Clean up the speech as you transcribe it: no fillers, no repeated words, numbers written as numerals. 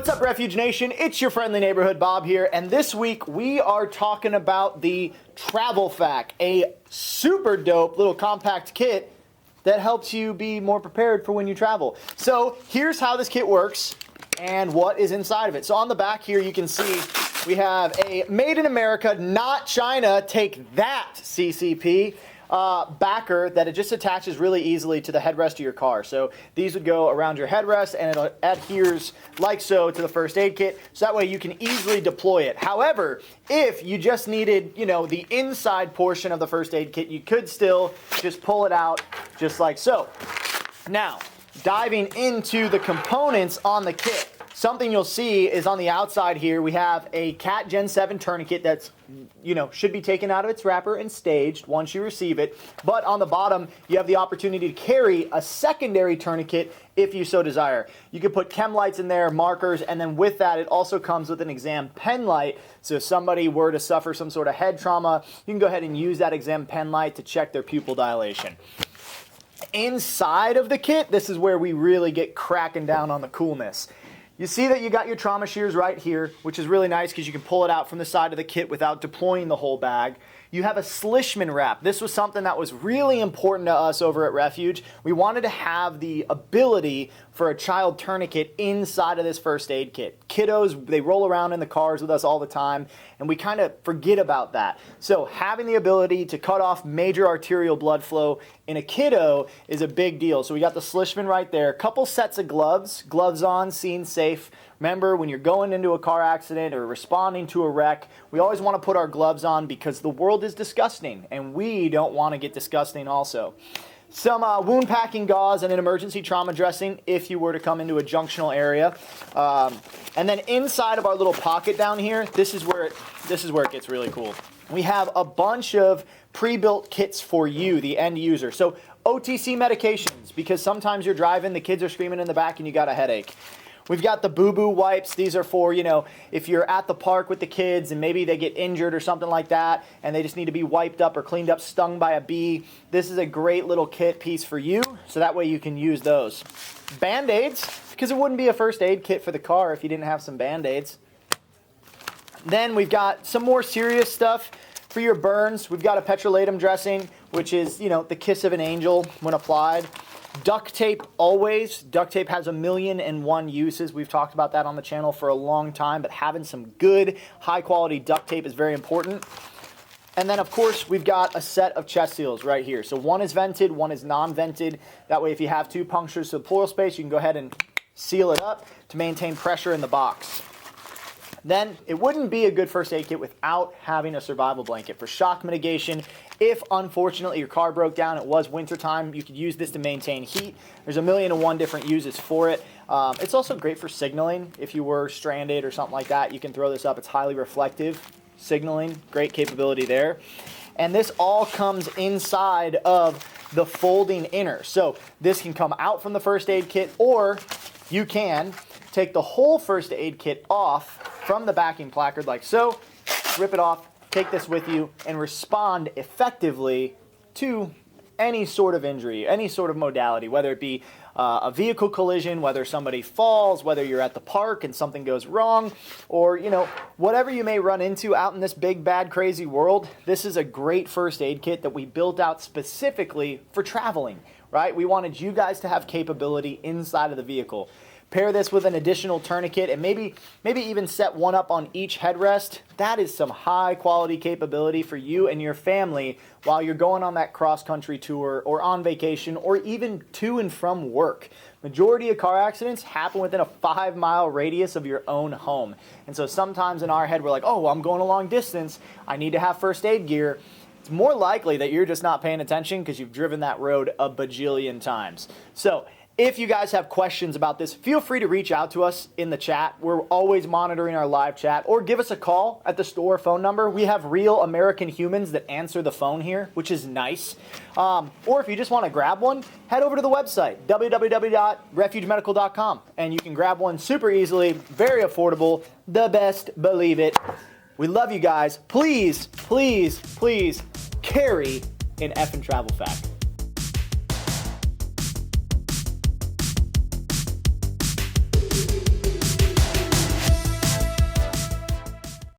What's up, Refuge Nation? It's your friendly neighborhood Bob here, and this week we are talking about the Travel FaK, a super dope little compact kit that helps you be more prepared for when you travel. So here's how this kit works and what is inside of it. So on the back here you can see we have a made in America, not China, take that CCP, backer that it just attaches really easily to the headrest of your car. So these would go around your headrest and it adheres like so to the first aid kit, so that way you can easily deploy it. However, if you just needed, the inside portion of the first aid kit, you could still just pull it out just like so. Now, diving into the components on the kit, something you'll see is on the outside here, we have a CAT Gen 7 tourniquet that's, should be taken out of its wrapper and staged once you receive it. But on the bottom, you have the opportunity to carry a secondary tourniquet if you so desire. You can put chem lights in there, markers, and then with that, it also comes with an exam pen light. So if somebody were to suffer some sort of head trauma, you can go ahead and use that exam pen light to check their pupil dilation. Inside of the kit, this is where we really get cracking down on the coolness. You see that you got your trauma shears right here, which is really nice because you can pull it out from the side of the kit without deploying the whole bag. You have a Slishman wrap. This was something that was really important to us over at Refuge. We wanted to have the ability for a child tourniquet inside of this first aid kit. Kiddos, they roll around in the cars with us all the time, and we kind of forget about that. So having the ability to cut off major arterial blood flow in a kiddo is a big deal. So we got the Slishman right there. A couple sets of gloves on, scene safe. Remember, when you're going into a car accident or responding to a wreck, we always want to put our gloves on because the world is disgusting, and we don't want to get disgusting also. Some wound packing gauze and an emergency trauma dressing if you were to come into a junctional area. And then inside of our little pocket down here, this is where it gets really cool. We have a bunch of pre-built kits for you, the end user. So OTC medications, because sometimes you're driving, the kids are screaming in the back, and you got a headache. We've got the boo-boo wipes. These are for, if you're at the park with the kids and maybe they get injured or something like that and they just need to be wiped up or cleaned up, stung by a bee. This is a great little kit piece for you, so that way you can use those. Band-Aids, because it wouldn't be a first aid kit for the car if you didn't have some Band-Aids. Then we've got some more serious stuff for your burns. We've got a petrolatum dressing, which is, the kiss of an angel when applied. Duct tape always. Duct tape has 1,000,001 uses. We've talked about that on the channel for a long time, but having some good, high-quality duct tape is very important. And then, of course, we've got a set of chest seals right here. So one is vented, one is non-vented. That way, if you have two punctures to the pleural space, you can go ahead and seal it up to maintain pressure in the box. Then it wouldn't be a good first aid kit without having a survival blanket for shock mitigation. If unfortunately your car broke down, it was wintertime, you could use this to maintain heat. There's 1,000,001 different uses for it. It's also great for signaling. If you were stranded or something like that, you can throw this up. It's highly reflective signaling, great capability there. And this all comes inside of the folding inner. So this can come out from the first aid kit, or you can take the whole first aid kit off from the backing placard like so, rip it off, take this with you, and respond effectively to any sort of injury, any sort of modality, whether it be a vehicle collision, whether somebody falls, whether you're at the park and something goes wrong, or, whatever you may run into out in this big, bad, crazy world. This is a great first aid kit that we built out specifically for traveling, right? We wanted you guys to have capability inside of the vehicle. Pair this with an additional tourniquet and maybe even set one up on each headrest. That is some high quality capability for you and your family while you're going on that cross-country tour or on vacation or even to and from work. Majority of car accidents happen within a 5-mile radius of your own home. And so sometimes in our head we're like, oh, well, I'm going a long distance, I need to have first aid gear. It's more likely that you're just not paying attention because you've driven that road a bajillion times. So if you guys have questions about this, feel free to reach out to us in the chat. We're always monitoring our live chat, or give us a call at the store phone number. We have real American humans that answer the phone here, which is nice. Or if you just want to grab one, head over to the website, www.refugemedical.com, and you can grab one super easily, very affordable, the best, believe it. We love you guys. Please, please, please carry an effing Travel FaK.